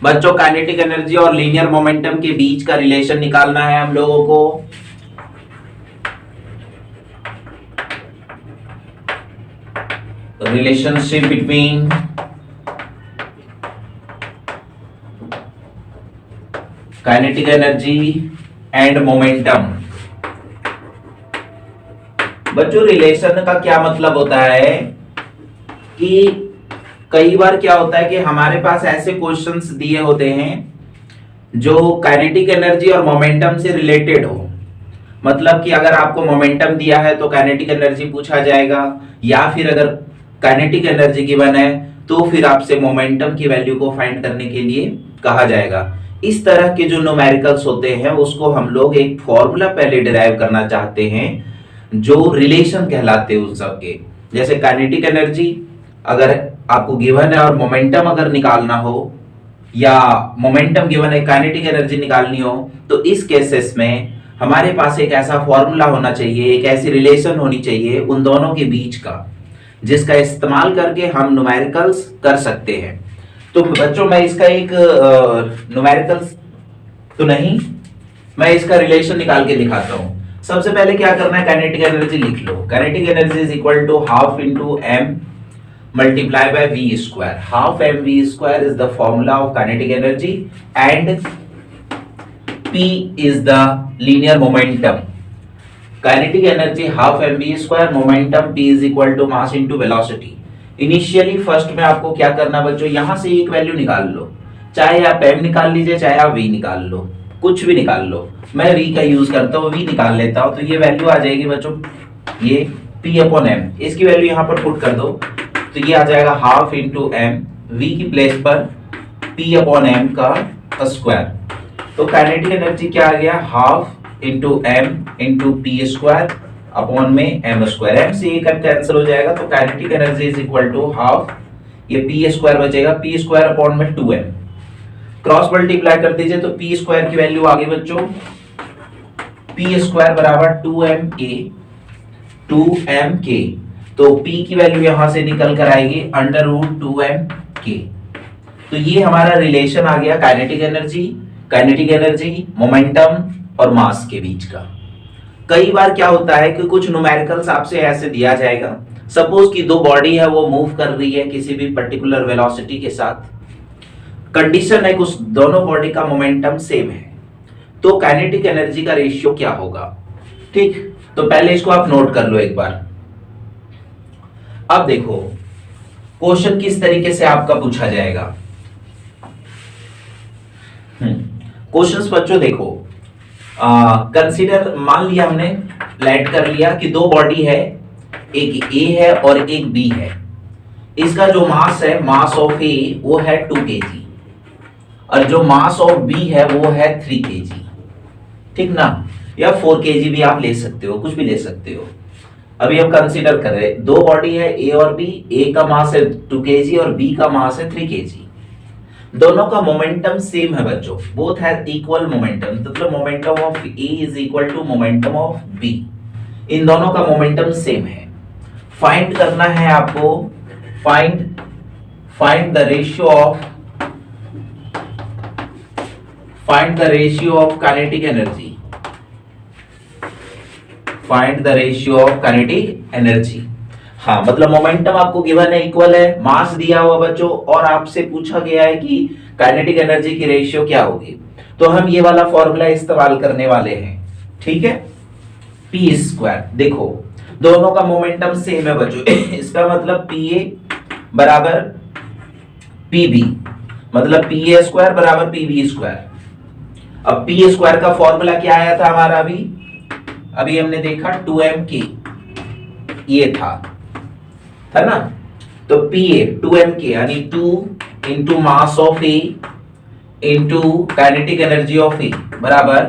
बच्चों kinetic energy और linear momentum के बीच का रिलेशन निकालना है हम लोगों को। Relationship between kinetic energy and momentum. बच्चों रिलेशन का क्या मतलब होता है कि कई बार क्या होता है कि हमारे पास ऐसे क्वेश्चंस दिए होते हैं जो काइनेटिक एनर्जी और मोमेंटम से रिलेटेड हो। मतलब कि अगर आपको मोमेंटम दिया है तो काइनेटिक एनर्जी पूछा जाएगा, या फिर अगर काइनेटिक एनर्जी गिवन है तो फिर आपसे मोमेंटम की वैल्यू को फाइंड करने के लिए कहा जाएगा। इस तरह के जो न्यूमेरिकल्स होते हैं उसको हम लोग एक फॉर्मूला पहले डिराइव करना चाहते हैं जो रिलेशन कहलाते हैं उन सबके। जैसे काइनेटिक एनर्जी अगर आपको गिवन है और मोमेंटम अगर निकालना हो, या मोमेंटम गिवन है काइनेटिक एनर्जी निकालनी हो, तो इस केसेस में हमारे पास एक ऐसा फॉर्मूला होना चाहिए, एक ऐसी रिलेशन होनी चाहिए उन दोनों के बीच का, जिसका इस्तेमाल करके हम न्यूमेरिकल्स कर सकते हैं। तो बच्चों मैं इसका एक न्यूमेरिकल्स तो नहीं, मैं इसका रिलेशन निकाल के दिखाता हूं। सबसे पहले क्या करना है, काइनेटिक एनर्जी लिख लो। Kinetic energy is equal to half into M multiply by v square. Half mv square is the formula of kinetic energy and p is the linear momentum. Kinetic energy half mv square, momentum p is equal to mass into velocity. Initially first में आपको क्या करना बच्चों, यहां से एक value निकाल लो, चाहे आप m निकाल लीजिए चाहे आप v निकाल लो, कुछ भी निकाल लो। मैं v का यूज करता हूँ, v निकाल लेता हूँ, तो ये वैल्यू आ जाएगी बच्चों, ये p अपॉन m, इसकी वैल्यू यहाँ पर पुट कर दो तो ये आ जाएगा हाफ इंटू एम, वी की प्लेस पर पी अपॉन एम का स्क्वायर। तो काइनेटिक एनर्जी क्या आ गया, half into M into P square upon में एम स्क्वायर। एम से ये कैंसिल हो जाएगा तो kinetic energy is equal to half, ये पी स्क्वायर बचेगा, पी स्क्वायर अपॉन में 2m, क्रॉस मल्टीप्लाई कर दीजिए तो पी स्क्वायर की वैल्यू आ गई बच्चों, पी स्क्वायर बराबर 2m k। तो P की वैल्यू यहां से निकल कर आएगी अंडर रूट 2m k। तो ये हमारा रिलेशन आ गया काइनेटिक एनर्जी, मोमेंटम और मास के बीच का। कई बार क्या होता है कि कुछ न्यूमेरिकल्स आपसे ऐसे दिया जाएगा, सपोज कि दो बॉडी है वो मूव कर रही है किसी भी पर्टिकुलर वेलोसिटी के साथ, कंडीशन है कि उस दोनों बॉडी का मोमेंटम सेम है, तो काइनेटिक एनर्जी का रेशियो क्या होगा। ठीक, तो पहले इसको आप नोट कर लो एक बार। अब देखो क्वेश्चन किस तरीके से आपका पूछा जाएगा। क्वेश्चंस बच्चों देखो, कंसीडर, मान लिया हमने लेट कर लिया कि दो बॉडी है, एक ए है और एक बी है। इसका जो मास है, मास ऑफ ए वो है 2 kg और जो मास ऑफ बी है वो है 3 kg, ठीक ना, या 4 kg भी आप ले सकते हो, कुछ भी ले सकते हो। अभी हम कंसीडर कर रहे हैं दो बॉडी है ए और बी, ए का मास है 2 kg और बी का मास है 3 kg। दोनों का मोमेंटम सेम है बच्चों, बोथ हैव इक्वल मोमेंटम, मतलब momentum of A is equal to momentum of B, इन दोनों का मोमेंटम सेम है। फाइंड करना है आपको, find the ratio of kinetic energy, find the ratio of kinetic energy. हाँ, मतलब मोमेंटम आपको गिवन है, इक्वल है, मास दिया हुआ बच्चों, और आपसे पूछा गया है कि काइनेटिक एनर्जी की रेशियो क्या होगी, तो हम ये वाला फॉर्मूला इस्तेमाल करने वाले हैं। ठीक है, पी स्क्वायर, देखो दोनों का मोमेंटम सेम है बच्चों इसका मतलब पी ए बराबर पी बी, मतलब पी ए स्क्वायर बराबर पी बी स्क्वायर। अब पी स्क्वायर का फॉर्मूला क्या आया था हमारा, अभी हमने देखा 2m k, ये था ना, तो पी ए 2m k यानी 2 into mass of A into kinetic energy of A बराबर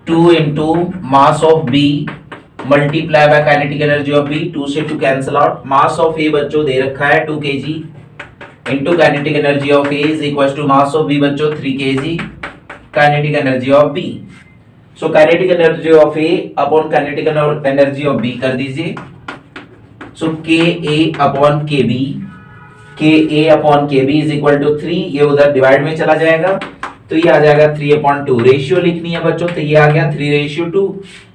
2 into mass of B multiply by kinetic energy of B, 2 से 2 cancel out. Mass of A बच्चों दे रखा है 2 kg into kinetic energy of A is equal to mass of B बच्चों 3 kg kinetic energy of B. So kinetic energy of A upon kinetic energy of B कर दीजिए, सो के ए upon के B, के ए अपॉन के बी इज इक्वल टू 3, ये उधर divide में चला जाएगा तो ये आ जाएगा 3/2। रेशियो लिखनी है बच्चों तो ये आ गया 3:2,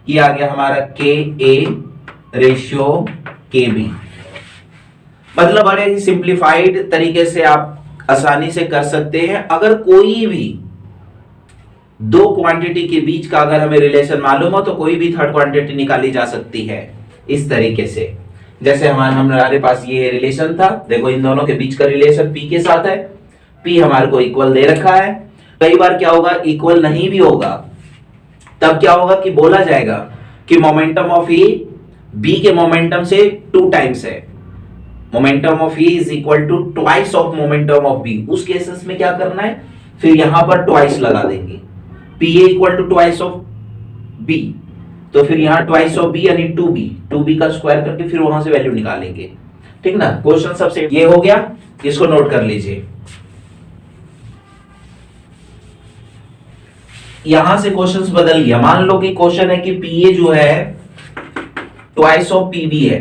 ये आ गया हमारा के ए रेशियो के बी। मतलब बड़े ही सिंप्लीफाइड तरीके से आप आसानी से कर सकते हैं। अगर कोई भी दो क्वांटिटी के बीच का अगर हमें रिलेशन मालूम हो तो कोई भी थर्ड क्वांटिटी निकाली जा सकती है इस तरीके से। जैसे हमारे पास ये रिलेशन था, देखो इन दोनों के बीच का रिलेशन पी के साथ है, पी हमारे को इक्वल दे रखा है। कई बार क्या होगा इक्वल नहीं भी होगा, तब क्या होगा कि बोला जाएगा कि मोमेंटम ऑफ ए बी के मोमेंटम से 2 टाइम्स है, momentum of A is equal to twice of momentum of B. उस केसेस में क्या करना है, फिर यहां पर ट्वाइस लगा देंगे, P A equal to twice of B, तो फिर यहां ट्वाइस ऑफ बी यानी 2b का स्क्वायर करके फिर वहां से वैल्यू निकालेंगे। ठीक ना, क्वेश्चन सबसे ये हो गया, इसको नोट कर लीजिए। यहां से क्वेश्चंस बदल गया। मान लो कि क्वेश्चन है कि पीए जो है ट्वाइस ऑफ पीबी है,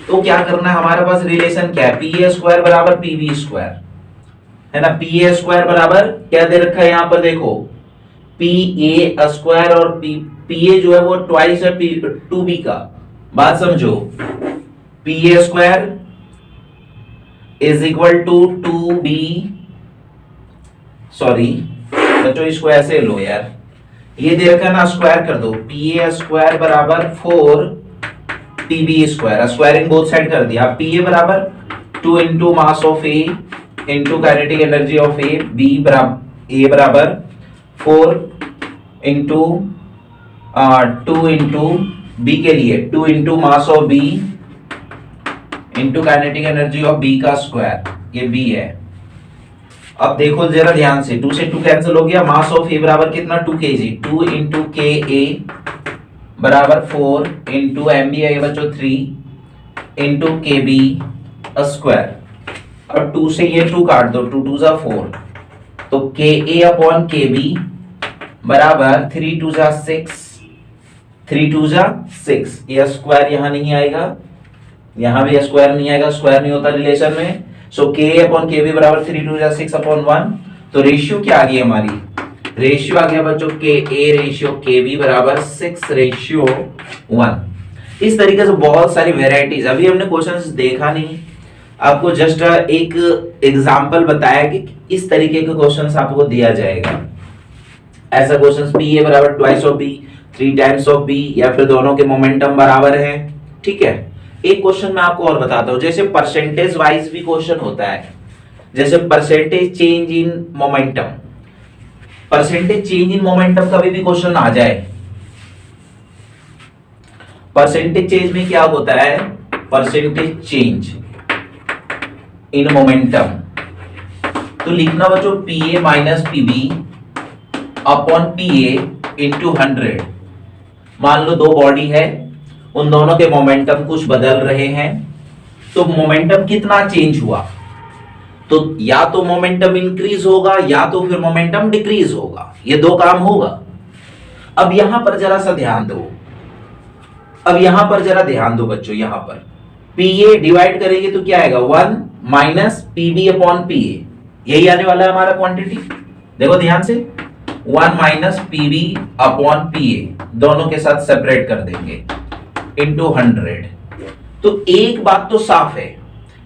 तो क्या करना है, हमारे पास रिलेशन क्या है, पीए स्क्वायर बराबर पीबी स्क्वायर है ना। पीए स्क्वायर बराबर क्या दे रखा है यहां पर देखो, पीए स्क्वायर और पीए जो है वो ट्वाइस है 2b का। बात समझो, PA square is equal to 2b, sorry बच्चों इसको ऐसे लो यार, ये दे रखा है ना, स्क्वायर कर दो, पीए स्क्वायर बराबर 4pb square, squaring both side कर दिया। पीए बराबर 2 into mass of A into kinetic energy of A, B बराबर ए बराबर 4 इंटू 2 इंटू बी के लिए 2 into mass of B into kinetic energy of B का स्क्वायर, ये बी है। अब देखो जरा ध्यान से, 2 से 2 कैंसिल हो गया, मास ऑफ ए बराबर कितना 2 kg, 2 इंटू के ए बराबर 4 इंटू एम बी है बच्चों 3 इंटू के बी स्क्वायर, और 2 से ये 2 काट दो, 2 2 जा 4, तो के ए अपॉन के बी बराबर 3 2 जा 6, 3 2 जा 6, ये स्क्वायर यहां नहीं आएगा, यहां भी स्क्वायर नहीं आएगा, स्क्वायर नहीं होता रिलेशन में। सो के अपॉन के बी बराबर 3 2 जा 6 अपॉन 1, तो रेशियो क्या आ गई हमारी, रेशियो आ गया बच्चों के ए रेशियो के बी बराबर 6:1। इस तरीके से बहुत सारी वेराइटीज, अभी हमने क्वेश्चंस देखा नहीं, आपको जस्ट एक एग्जांपल बताया कि इस तरीके के क्वेश्चंस आपको दिया जाएगा। ऐसा क्वेश्चंस पी ए बराबर twice of B, 3 times of B, या फिर दोनों के मोमेंटम बराबर है। ठीक है, एक क्वेश्चन मैं आपको और बताता हूं, जैसे परसेंटेज वाइज भी क्वेश्चन होता है, जैसे percentage change in momentum, percentage change in momentum कभी भी क्वेश्चन आ जाए, परसेंटेज चेंज में क्या होता है, परसेंटेज चेंज इन मोमेंटम, तो लिखना बच्चों पीए माइनस पीबी अपॉन पीए इंटू 100। मान लो दो बॉडी है, उन दोनों के मोमेंटम कुछ बदल रहे हैं, तो मोमेंटम कितना चेंज हुआ, तो या तो मोमेंटम इंक्रीज होगा या तो फिर मोमेंटम डिक्रीज होगा, ये दो काम होगा। अब यहां पर जरा सा ध्यान दो, अब यहां पर जरा ध्यान दो बच्चों, यहां पर पीए डिवाइड करेंगे तो क्या आएगा 1 माइनस पीबी अपॉन पीए, यही आने वाला है हमारा क्वांटिटी। देखो ध्यान से, 1 माइनस पीबी अपॉन पीए, दोनों के साथ सेपरेट कर देंगे इंटू 100। तो एक बात तो साफ है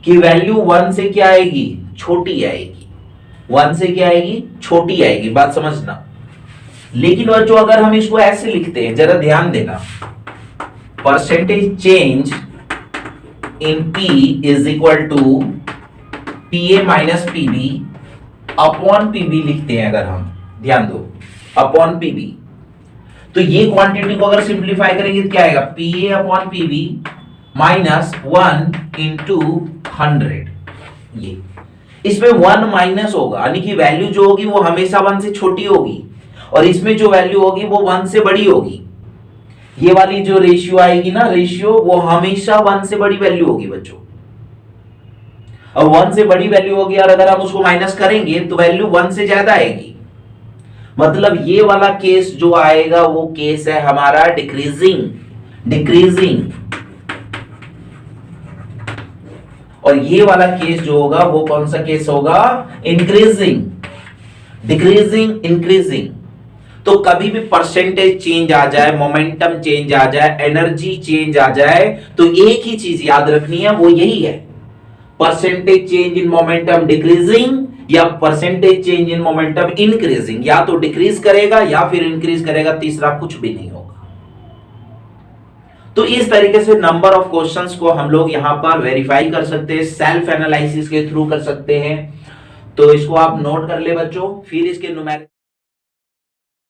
कि वैल्यू 1 से क्या आएगी, छोटी आएगी, 1 से क्या आएगी, छोटी आएगी, बात समझना। लेकिन बच्चों अगर हम इसको ऐसे लिखते हैं, जरा ध्यान देना, percentage change in P is equal to PA minus PB upon PB लिखते हैं अगर हम, ध्यान दो, अपॉन पीबी, तो ये क्वांटिटी को अगर सिंप्लीफाई करेंगे तो क्या आएगा, पीए अपॉन पीबी माइनस 1 इंटू 100। ये इसमें 1 माइनस होगा, यानी कि वैल्यू जो होगी वो हमेशा 1 से छोटी होगी, और इसमें जो वैल्यू होगी वो 1 से बड़ी होगी। ये वाली जो रेशियो आएगी ना, रेशियो वो हमेशा 1 से बड़ी वैल्यू होगी बच्चों। अब 1 से बड़ी वैल्यू होगी और अगर हम उसको माइनस करेंगे तो वैल्यू 1 से ज्यादा आएगी, मतलब ये वाला केस जो आएगा वो केस है हमारा डिक्रीजिंग, डिक्रीजिंग। और ये वाला केस जो होगा वो कौन सा केस होगा, इंक्रीजिंग, डिक्रीजिंग, इंक्रीजिंग। तो कभी भी परसेंटेज चेंज आ जाए, मोमेंटम चेंज आ जाए, एनर्जी चेंज आ जाए, तो एक ही चीज याद रखनी है, वो यही है, percentage change in momentum decreasing या percentage change in momentum increasing, या तो डिक्रीज करेगा या फिर इंक्रीज करेगा, तीसरा कुछ भी नहीं होगा। तो इस तरीके से नंबर ऑफ क्वेश्चंस को हम लोग यहां पर वेरीफाई कर सकते हैं, सेल्फ एनालिसिस के थ्रू कर सकते हैं। तो इसको आप नोट कर ले बच्चों, फिर इसके न्यूमेरिकल